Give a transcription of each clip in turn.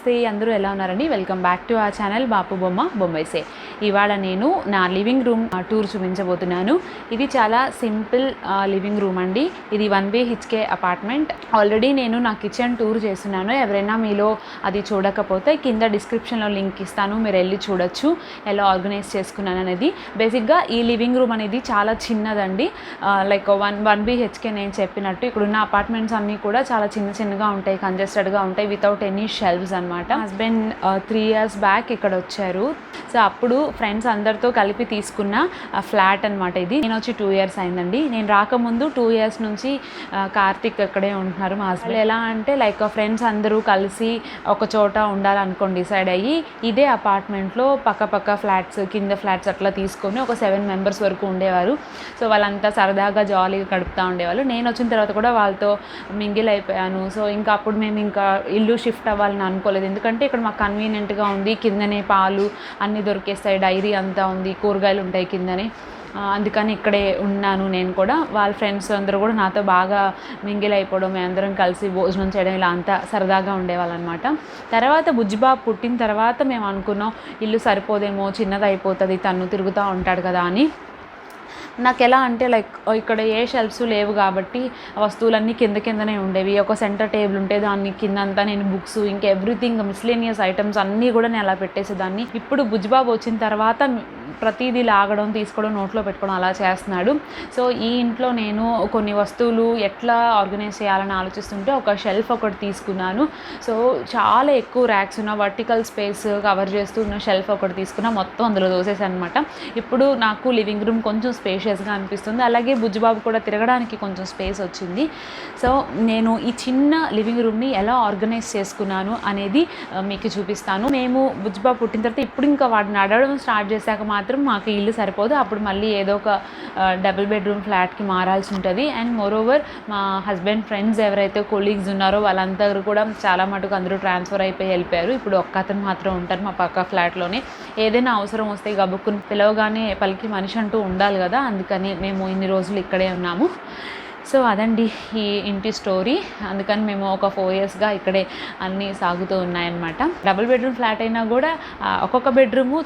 నమస్తే అందరూ ఎలా ఉన్నారండి. Welcome back to our channel Bapu Bomma Bombay సే. ఇవాళ నేను నా లివింగ్ రూమ్ టూర్ చూపించబోతున్నాను. ఇది చాలా సింపుల్ లివింగ్ రూమ్ అండి. ఇది 1 BHK అపార్ట్మెంట్. ఆల్రెడీ నేను నా కిచెన్ టూర్ చేస్తున్నాను. ఎవరైనా మీలో అది చూడకపోతే కింద డిస్క్రిప్షన్లో లింక్ ఇస్తాను, మీరు వెళ్ళి చూడొచ్చు ఎలా ఆర్గనైజ్ చేసుకున్నాను అనేది. బేసిక్గా ఈ లివింగ్ రూమ్ అనేది చాలా చిన్నదండి. లైక్ 1 BHK నేను చెప్పినట్టు ఇక్కడున్న అపార్ట్మెంట్స్ అన్నీ కూడా చాలా చిన్నగా ఉంటాయి, కంజెస్టెడ్గా ఉంటాయి, వితౌట్ ఎనీ షెల్వ్స్ అనమాట. హస్బెండ్ 3 years బ్యాక్ ఇక్కడ వచ్చారు. సో అప్పుడు ఫ్రెండ్స్ అందరితో కలిపి తీసుకున్న ఫ్లాట్ అనమాట ఇది. నేను వచ్చి 2 years అయిందండి. నేను రాకముందు 2 years నుంచి కార్తిక్ అక్కడే ఉంటున్నారు. మా హస్బెండ్ ఎలా అంటే లైక్ ఫ్రెండ్స్ అందరూ కలిసి ఒక చోట ఉండాలనుకోండి డిసైడ్ అయ్యి ఇదే అపార్ట్మెంట్లో పక్క ఫ్లాట్స్, కింద ఫ్లాట్స్ అట్లా తీసుకొని ఒక 7 members వరకు ఉండేవారు. సో వాళ్ళంతా సరదాగా జాలీగా గడుపుతూ ఉండేవాళ్ళు. నేను వచ్చిన తర్వాత కూడా వాళ్ళతో మింగిల్ అయిపోయాను. సో ఇంకా అప్పుడు మేము ఇంకా ఇల్లు షిఫ్ట్ అవ్వాలని అనుకోలేదు, ఎందుకంటే ఇక్కడ మాకు కన్వీనియంట్గా ఉంది. కిందనే పాలు అన్నీ దొరికేస్తాయి, డైరీ అంతా ఉంది, కూరగాయలు ఉంటాయి కిందనే. అందుకని ఇక్కడే ఉన్నాను నేను కూడా. వాళ్ళ ఫ్రెండ్స్ అందరూ కూడా నాతో బాగా మింగిల్ అయిపోవడం, మేము అందరం కలిసి భోజనం చేయడం ఇలా అంతా సరదాగా ఉండేవాళ్ళనమాట. తర్వాత బుజ్జిబాబు పుట్టిన తర్వాత మేము అనుకున్నాం ఇల్లు సరిపోదేమో, చిన్నది అయిపోతుంది, తను తిరుగుతూ ఉంటాడు కదా అని. నాకు ఎలా అంటే లైక్ ఇక్కడ ఏ షెల్ఫ్స్ లేవు కాబట్టి వస్తువులన్నీ కిందనే ఉండేవి. ఒక సెంటర్ టేబుల్ ఉంటే దాన్ని కిందంతా నేను బుక్స్ ఇంకా ఎవ్రీథింగ్ మిస్లేనియస్ ఐటమ్స్ అన్నీ కూడా నేను అలా పెట్టేసేదాన్ని. ఇప్పుడు బుజ్జిబాబు వచ్చిన తర్వాత ప్రతిదీ లాగడం, తీసుకోవడం, నోట్లో పెట్టుకోవడం అలా చేస్తున్నాడు. సో ఈ ఇంట్లో నేను కొన్ని వస్తువులు ఎట్లా ఆర్గనైజ్ చేయాలని ఆలోచిస్తుంటే ఒక షెల్ఫ్ ఒకటి తీసుకున్నాను. సో చాలా ఎక్కువ ర్యాక్స్ ఉన్న వర్టికల్ స్పేస్ కవర్ చేస్తూ ఉన్న షెల్ఫ్ ఒకటి తీసుకున్నా, మొత్తం అందులో దోసేసాను అనమాట. ఇప్పుడు నాకు లివింగ్ రూమ్ కొంచెం స్పేషియస్గా అనిపిస్తుంది. అలాగే బుజ్జిబాబు కూడా తిరగడానికి కొంచెం స్పేస్ వచ్చింది. సో నేను ఈ చిన్న లివింగ్ రూమ్ని ఎలా ఆర్గనైజ్ చేసుకున్నాను అనేది మీకు చూపిస్తాను. మేము బుజ్జిబాబు పుట్టిన తర్వాత ఇప్పుడు ఇంకా వాడిని నడవడం స్టార్ట్ చేశాక మాత్రం మాకు ఇల్లు సరిపోదు. అప్పుడు మళ్ళీ ఏదో ఒక డబుల్ బెడ్రూమ్ ఫ్లాట్కి మారాల్సి ఉంటుంది. అండ్ మోరోవర్ మా హస్బెండ్ ఫ్రెండ్స్ ఎవరైతే కొలీగ్స్ ఉన్నారో వాళ్ళందరూ కూడా చాలా మటుకు అందరూ ట్రాన్స్ఫర్ అయిపోయి వెళ్ళిపోయారు. ఇప్పుడు ఒక్క అతను మాత్రం ఉంటారు మా పక్క ఫ్లాట్లోనే. ఏదైనా అవసరం వస్తే గబుక్కుని పిలవగానే పలికి మనిషి అంటూ ఉండాలి కదా, అందుకని మేము ఇన్ని రోజులు ఇక్కడే ఉన్నాము. సో అదండి ఈ ఇంటి స్టోరీ. అందుకని మేము ఒక 4 yearsగా ఇక్కడే అన్నీ సాగుతూ ఉన్నాయన్నమాట. డబుల్ బెడ్రూమ్ ఫ్లాట్ అయినా కూడా ఒక్కొక్క బెడ్రూము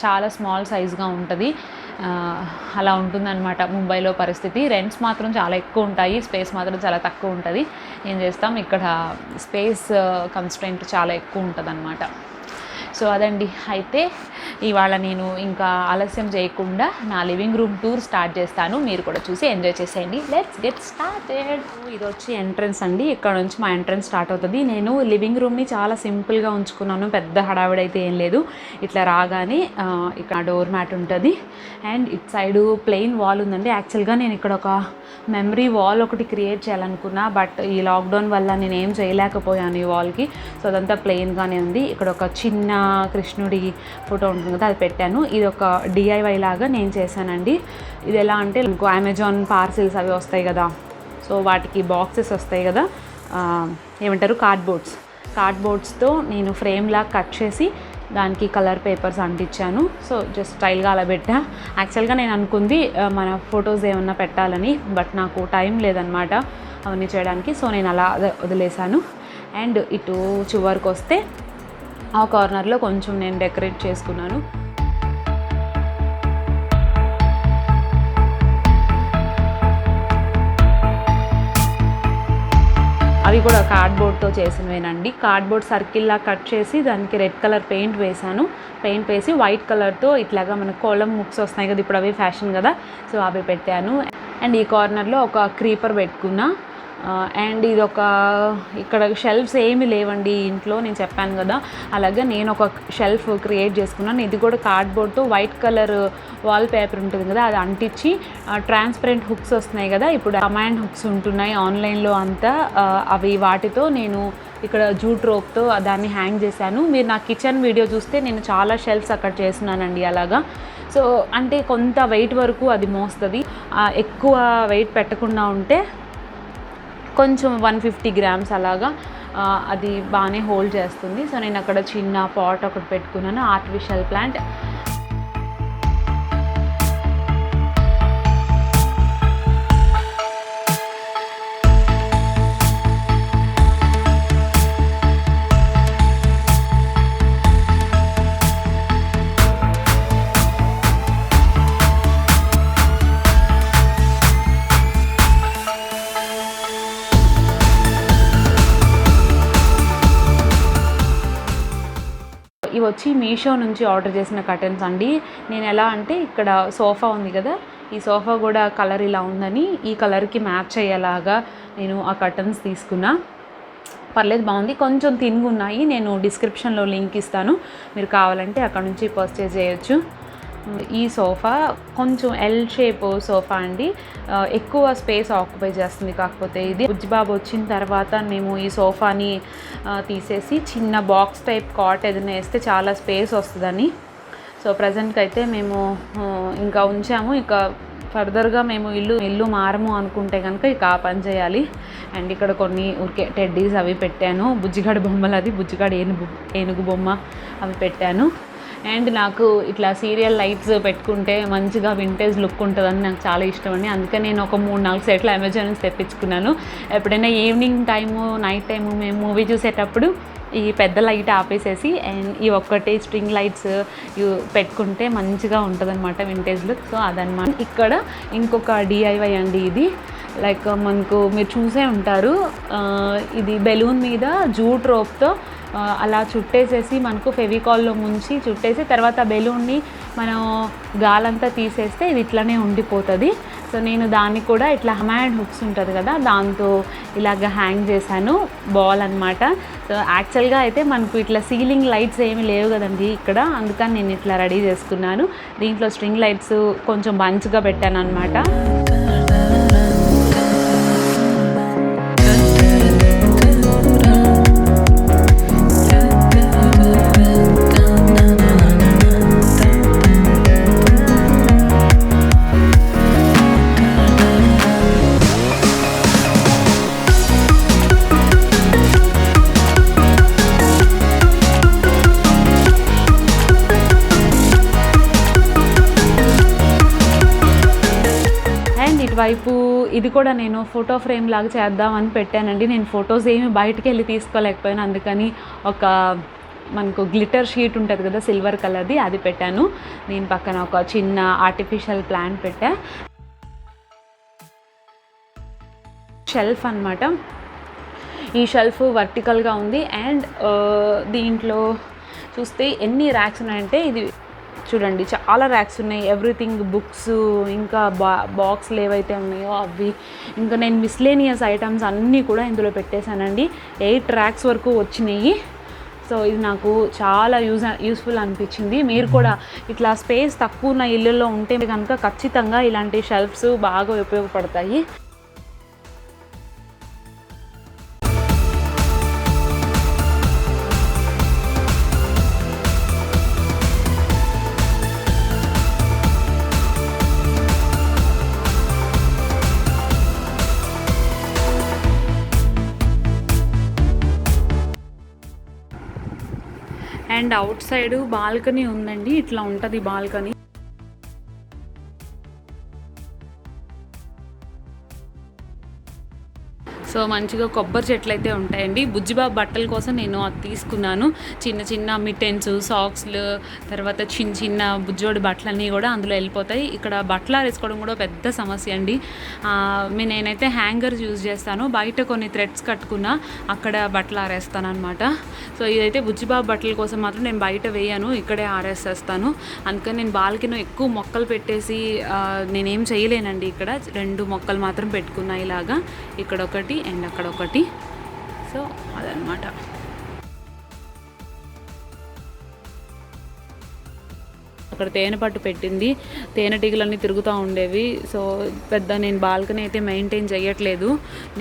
చాలా స్మాల్ సైజ్గా ఉంటుంది. అలా ఉంటుందన్నమాట ముంబైలో పరిస్థితి. రెంట్స్ మాత్రం చాలా ఎక్కువ ఉంటాయి, స్పేస్ మాత్రం చాలా తక్కువ ఉంటుంది. ఏం చేస్తాం, ఇక్కడ స్పేస్ కన్స్ట్రెయింట్ చాలా ఎక్కువ ఉంటుంది అన్నమాట. సో అదండి. అయితే ఇవాళ నేను ఇంకా ఆలస్యం చేయకుండా నా లివింగ్ రూమ్ టూర్ స్టార్ట్ చేస్తాను. మీరు కూడా చూసి ఎంజాయ్ చేసేయండి. Let's get started. ఇది వచ్చి ఎంట్రన్స్ అండి. ఇక్కడ నుంచి మా ఎంట్రన్స్ స్టార్ట్ అవుతుంది. నేను లివింగ్ రూమ్ని చాలా సింపుల్గా ఉంచుకున్నాను, పెద్ద హడావిడైతే ఏం లేదు. ఇట్లా రాగానే ఇక్కడ డోర్ మ్యాట్ ఉంటుంది అండ్ ఇటు సైడు ప్లెయిన్ వాల్ ఉందండి. యాక్చువల్గా నేను ఇక్కడ ఒక మెమరీ వాల్ ఒకటి క్రియేట్ చేయాలనుకున్నా, బట్ ఈ లాక్డౌన్ వల్ల నేను ఏం చేయలేకపోయాను ఈ వాల్కి. సో అదంతా ప్లెయిన్గానే ఉంది. ఇక్కడ ఒక చిన్న కృష్ణుడి ఫోటో ఉంటుంది కదా, అది పెట్టాను. ఇది ఒక DIY లాగా నేను చేశానండి. ఇది ఎలా అంటే ఇంకో అమెజాన్ పార్సిల్స్ అవి వస్తాయి కదా, సో వాటికి బాక్సెస్ వస్తాయి కదా, ఏమంటారు కార్డ్బోర్డ్స్తో నేను ఫ్రేమ్లా కట్ చేసి దానికి కలర్ పేపర్స్ అంటించాను. సో జస్ట్ స్టైల్గా అలా పెట్టా. యాక్చువల్గా నేను అనుకుంది మన ఫొటోస్ ఏమన్నా పెట్టాలని, బట్ నాకు టైం లేదనమాట అవన్నీ చేయడానికి. సో నేను అలా వదిలేసాను. అండ్ ఇటు చివరికి వస్తే ఆ కార్నర్లో కొంచెం నేను డెకరేట్ చేసుకున్నాను. అవి కూడా కార్డ్బోర్డ్తో చేసినవేనండి. కార్డ్బోర్డ్ సర్కిల్లా కట్ చేసి దానికి రెడ్ కలర్ పెయింట్ వేసాను. పెయింట్ వేసి వైట్ కలర్తో ఇట్లాగా మనకు కోలం ముక్స్ వస్తున్నాయి కదా, ఇప్పుడు అవి ఫ్యాషన్ కదా, సో అవి పెట్టాను. అండ్ ఈ కార్నర్లో ఒక క్రీపర్ పెట్టుకున్నా. అండ్ ఇది ఇక్కడ షెల్ఫ్స్ ఏమి లేవండి ఇంట్లో, నేను చెప్పాను కదా. అలాగే నేను ఒక షెల్ఫ్ క్రియేట్ చేసుకున్నాను. ఇది కూడా కార్డ్బోర్డ్తో వైట్ కలర్ వాల్ పేపర్ ఉంటుంది కదా, అది అంటించి ట్రాన్స్పరెంట్ హుక్స్ వస్తున్నాయి కదా, ఇప్పుడు కమాండ్ హుక్స్ ఉంటున్నాయి ఆన్లైన్లో అంతా, అవి వాటితో నేను ఇక్కడ జూట్ రోప్తో దాన్ని హ్యాంగ్ చేశాను. మీరు నా కిచెన్ వీడియో చూస్తే నేను చాలా షెల్ఫ్స్ అక్కడ చేస్తున్నానండి అలాగా. సో అంటే కొంత వెయిట్ వరకు అది మోస్తుంది. ఎక్కువ వెయిట్ పెట్టకుండా ఉంటే కొంచెం 150 grams అలాగా అది బాగానే హోల్డ్ చేస్తుంది. సో నేను అక్కడ చిన్న పాట్ ఒకటి పెట్టుకున్నాను, ఆర్టిఫిషియల్ ప్లాంట్. వచ్చి మీషో నుంచి ఆర్డర్ చేసిన కర్టెన్స్ అండి. నేను ఎలా అంటే ఇక్కడ సోఫా ఉంది కదా, ఈ సోఫా కూడా కలర్ ఇలా ఉందని ఈ కలర్కి మ్యాచ్ అయ్యేలాగా నేను ఆ కర్టెన్స్ తీసుకున్నా. పర్లేదు, బాగుంది. కొంచెం థిన్గా ఉన్నాయి. నేను డిస్క్రిప్షన్లో లింక్ ఇస్తాను, మీరు కావాలంటే అక్కడ నుంచి పర్చేజ్ చేయొచ్చు. ఈ సోఫా కొంచెం ఎల్ షేప్ సోఫా అండి, ఎక్కువ స్పేస్ ఆక్యుపై చేస్తుంది. కాకపోతే ఇది బుజ్జిబాబు వచ్చిన తర్వాత మేము ఈ సోఫాని తీసేసి చిన్న బాక్స్ టైప్ కాట్ ఏదైనా వేస్తే చాలా స్పేస్ వస్తుందని సో ప్రజెంట్కి అయితే మేము ఇంకా ఉంచాము. ఇంకా ఫర్దర్గా మేము ఇల్లు మారము అనుకుంటే కనుక ఇక ఆ పని చేయాలి. అండ్ ఇక్కడ కొన్ని ఊరికే టెడ్డీస్ అవి పెట్టాను, బుజ్జిగాడి బొమ్మలు, అది బుజ్జిగాడి ఏనుగు బొమ్మ అవి పెట్టాను. అండ్ నాకు ఇట్లా సీరియల్ లైట్స్ పెట్టుకుంటే మంచిగా వింటేజ్ లుక్ ఉంటుందని నాకు చాలా ఇష్టం అండి. అందుకే నేను ఒక 3-4 సెట్లు అమెజాన్ నుంచి తెప్పించుకున్నాను. ఎప్పుడైనా ఈవినింగ్ టైము, నైట్ టైము మేము మూవీ చూసేటప్పుడు ఈ పెద్ద లైట్ ఆపేసేసి అండ్ ఈ ఒక్కటే స్ట్రింగ్ లైట్స్ పెట్టుకుంటే మంచిగా ఉంటుంది అనమాట వింటేజ్ లుక్. సో అదనమాట. ఇక్కడ ఇంకొక డిఐవై అండి, ఇది లైక్ మనకు మీరు చూసే ఉంటారు, ఇది బెలూన్ మీద జూట్ రోప్తో అలా చుట్టేసేసి మనకు ఫెవికాల్లో ముంచి చుట్టేసి తర్వాత బెలూన్ని మనం గాలంతా తీసేస్తే ఇది ఇట్లానే ఉండిపోతుంది. సో నేను దాన్ని కూడా ఇట్లా హ్యాండ్ హుక్స్ ఉంటుంది కదా, దాంతో ఇలాగ హ్యాంగ్ చేశాను, బాల్ అనమాట. సో యాక్చువల్గా అయితే మనకు ఇట్లా సీలింగ్ లైట్స్ ఏమీ లేవు కదండి ఇక్కడ, అందుకని నేను ఇట్లా రెడీ చేసుకున్నాను. దీంట్లో స్ట్రింగ్ లైట్స్ కొంచెం బంచ్గా పెట్టాను అనమాట. ఇటువైపు ఇది కూడా నేను ఫోటో ఫ్రేమ్ లాగా చేద్దామని పెట్టానండి. నేను ఫొటోస్ ఏమి బయటికి వెళ్ళి తీసుకోలేకపోయాను, అందుకని ఒక మనకు గ్లిటర్ షీట్ ఉంటుంది కదా సిల్వర్ కలర్ది, అది పెట్టాను. దీని పక్కన ఒక చిన్న ఆర్టిఫిషియల్ ప్లాంట్ పెట్టా. షెల్ఫ్ అనమాట, ఈ షెల్ఫ్ వర్టికల్గా ఉంది. అండ్ దీంట్లో చూస్తే ఎన్ని ర్యాక్స్ ఉన్నాయంటే, ఇది చూడండి చాలా ర్యాక్స్ ఉన్నాయి. ఎవ్రీథింగ్ బుక్స్, ఇంకా బాక్స్లు ఏవైతే ఉన్నాయో అవి, ఇంకా నేను మిస్లేనియస్ ఐటమ్స్ అన్నీ కూడా ఇందులో పెట్టేశానండి. 8 ర్యాక్స్ వరకు వచ్చినాయి. సో ఇది నాకు చాలా యూస్ఫుల్ అనిపించింది. మీరు కూడా ఇట్లా స్పేస్ తక్కువ ఉన్న ఇళ్ళల్లో ఉంటే కనుక ఖచ్చితంగా ఇలాంటి షెల్ఫ్స్ బాగా ఉపయోగపడతాయి. అండ్ అవుట్ సైడ్ బాల్కనీ ఉందండి, ఇట్లా ఉంటుంది బాల్కనీ. సో మంచిగా కొబ్బరి చెట్లు అయితే ఉంటాయండి. బుజ్జిబాబు బట్టల కోసం నేను అది తీసుకున్నాను. చిన్న చిన్న మిటెన్స్, సాక్స్లు, తర్వాత చిన్న చిన్న బుజ్జోడి బట్టలన్నీ కూడా అందులో వెళ్ళిపోతాయి. ఇక్కడ బట్టలు ఆరేసుకోవడం కూడా పెద్ద సమస్య అండి. నేనైతే హ్యాంగర్స్ యూజ్ చేస్తాను, బయట కొన్ని థ్రెడ్స్ కట్టుకున్నా అక్కడ బట్టలు ఆరేస్తాను అనమాట. సో ఇదైతే బుజ్జిబాబు బట్టల కోసం మాత్రం నేను బయట వేయను, ఇక్కడే ఆరేసేస్తాను. అందుకని నేను బాల్కనీలో ఎక్కువ మొక్కలు పెట్టేసి నేనేం చేయలేనండి. ఇక్కడ 2 మొక్కలు మాత్రం పెట్టుకున్నా ఇలాగా, ఇక్కడ ఒకటి అండ్ అక్కడ ఒకటి. సో అదనమాట. అక్కడ తేనె పట్టు పెట్టింది, తేనెటీగలన్నీ తిరుగుతూ ఉండేవి. సో పెద్ద నేను బాల్కనీ అయితే మెయింటైన్ చేయట్లేదు.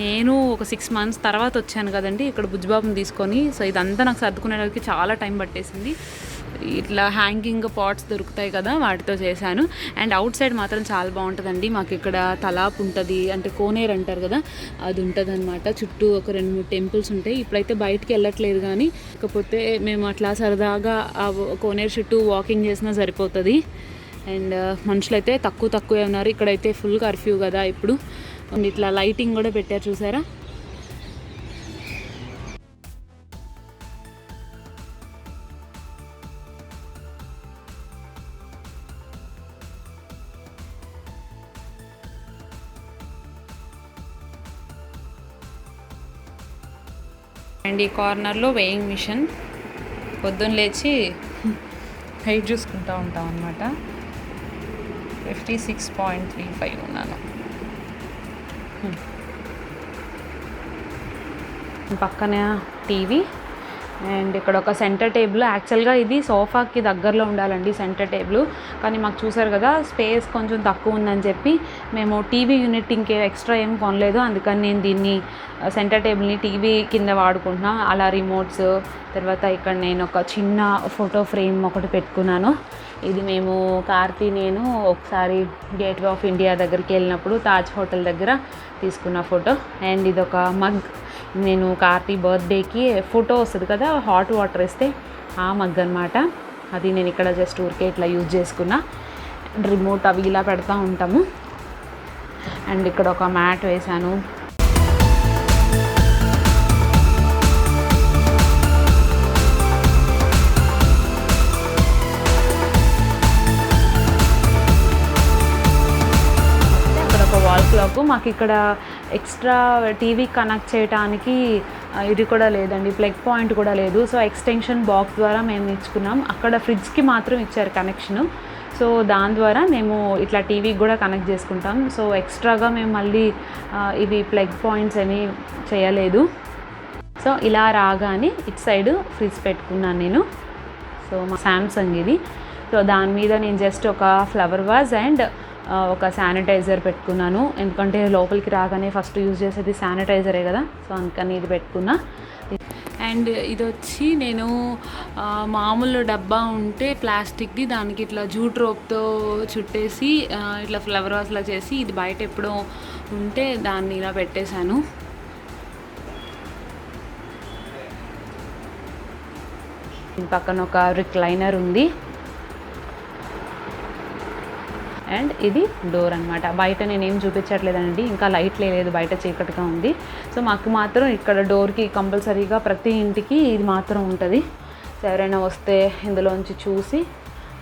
నేను ఒక 6 months తర్వాత వచ్చాను కదండి ఇక్కడ బుజ్జిబాబుని తీసుకొని. సో ఇదంతా నాకు సర్దుకునేసరికి చాలా టైం పట్టేసింది. ఇట్లా హ్యాంగింగ్ పాట్స్ దొరుకుతాయి కదా, వాటితో చేశాను. అండ్ అవుట్ సైడ్ మాత్రం చాలా బాగుంటుందండి. మాకు ఇక్కడ తలాప్ ఉంటుంది, అంటే కోనేరు అంటారు కదా, అది ఉంటుంది అనమాట. చుట్టూ ఒక 2-3 టెంపుల్స్ ఉంటాయి. ఇప్పుడైతే బయటికి వెళ్ళట్లేదు, కానీ కాకపోతే మేము అట్లా సరదాగా ఆ కోనేరు చుట్టూ వాకింగ్ చేసినా సరిపోతుంది. అండ్ మనుషులైతే తక్కువే ఉన్నారు. ఇక్కడైతే ఫుల్ కర్ఫ్యూ కదా ఇప్పుడు. ఇట్లా లైటింగ్ కూడా పెట్టారు చూసారా. అండ్ ఈ కార్నర్లో వేయింగ్ మిషన్, పొద్దున్న లేచి వెయిట్ చూసుకుంటూ ఉంటాం అనమాట. 56.35 ఉన్నాను. పక్కన టీవీ అండ్ ఇక్కడ ఒక సెంటర్ టేబుల్. యాక్చువల్గా ఇది సోఫాకి దగ్గరలో ఉండాలండి సెంటర్ టేబుల్, కానీ మాకు చూసారు కదా స్పేస్ కొంచెం తక్కువ ఉందని చెప్పి మేము టీవీ యూనిట్ ఇంకే ఎక్స్ట్రా ఏం కొనలేదు. అందుకని నేను దీన్ని సెంటర్ టేబుల్ని టీవీ కింద వాడుకుంటున్నా. అలా రిమోట్స్, తర్వాత ఇక్కడ నేను ఒక చిన్న ఫోటో ఫ్రేమ్ ఒకటి పెట్టుకున్నాను. ఇది మేము నేను ఒకసారి గేట్వే ఆఫ్ ఇండియా దగ్గరికి వెళ్ళినప్పుడు తాజ్ హోటల్ దగ్గర తీసుకున్న ఫోటో. అండ్ ఇది ఒక మగ్, నేను కార్తీ బర్త్డేకి ఫోటో వస్తుంది కదా హాట్ వాటర్ వేస్తే ఆ మగ్ అనమాట. అది నేను ఇక్కడ జస్ట్ ఊరికే ఇట్లా యూజ్ చేసుకున్నా. రిమోట్ అవి ఇలా పెడతా ఉంటాము. అండ్ ఇక్కడ ఒక మ్యాట్ వేసాను. Wall clock. మాకు ఇక్కడ ఎక్స్ట్రా టీవీ కనెక్ట్ చేయడానికి ఇది కూడా లేదండి, ప్లగ్ పాయింట్ కూడా లేదు. సో ఎక్స్టెన్షన్ బాక్స్ ద్వారా మేము ఇచ్చుకున్నాం. అక్కడ ఫ్రిడ్జ్కి మాత్రం ఇచ్చారు కనెక్షను. సో దాని ద్వారా మేము ఇట్లా టీవీకి కూడా కనెక్ట్ చేసుకుంటాం. సో ఎక్స్ట్రాగా మేము మళ్ళీ ఇవి ప్లగ్ పాయింట్స్ అని చేయలేదు. సో ఇలా రాగానే ఇటు సైడ్ ఫ్రిడ్జ్ పెట్టుకున్నాను నేను. సో మా శాంసంగ్ ఇది. సో దాని మీద నేను జస్ట్ ఒక ఫ్లవర్ వాజ్ అండ్ ఒక శానిటైజర్ పెట్టుకున్నాను. ఎందుకంటే లోపలికి రాగానే ఫస్ట్ యూజ్ చేసేది శానిటైజరే కదా, సో అందుకని ఇది పెట్టుకున్నా. అండ్ ఇది వచ్చి నేను మామూలు డబ్బా ఉంటే ప్లాస్టిక్ది, దానికి ఇట్లా జూట్ రోప్తో చుట్టేసి ఇట్లా ఫ్లవర్ వాజ్లా చేసి ఇది బయట ఎప్పుడో ఉంటే దాన్ని ఇలా పెట్టేశాను. పక్కన ఒక రిక్లైనర్ ఉంది. అండ్ ఇది డోర్ అనమాట. బయట నేనేం చూపించట్లేదండి, ఇంకా లైట్ లేదు, బయట చీకటిగా ఉంది. సో మాకు మాత్రం ఇక్కడ డోర్కి కంపల్సరీగా ప్రతి ఇంటికి ఇది మాత్రం ఉంటుంది. సో ఎవరైనా వస్తే ఇందులోంచి చూసి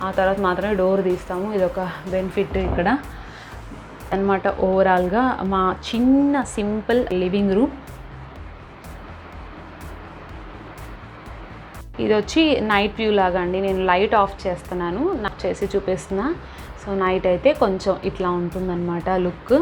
ఆ తర్వాత మాత్రమే డోర్ తీస్తాము. ఇది ఒక బెనిఫిట్ ఇక్కడ అనమాట. ఓవరాల్గా మా చిన్న సింపుల్ లివింగ్ రూమ్. ఇది వచ్చి నైట్ వ్యూ లాగా అండి. నేను లైట్ ఆఫ్ చేస్తున్నాను, నాకు చేసి చూపిస్తున్నా. సో నైట్ అయితే కొంచెం ఇట్లా ఉంటుందన్నమాట లుక్.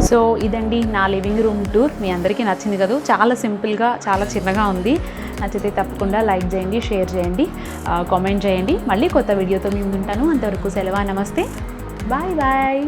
సో ఇదండి నా లివింగ్ రూమ్ టూర్. మీ అందరికీ నచ్చింది కదా, చాలా సింపుల్గా చాలా చిన్నగా ఉంది. నచ్చితే తప్పకుండా లైక్ చేయండి, షేర్ చేయండి, కామెంట్ చేయండి. మళ్ళీ కొత్త వీడియోతో మేము ఉంటాను. అంతవరకు సెలవు, నమస్తే, బాయ్ బాయ్.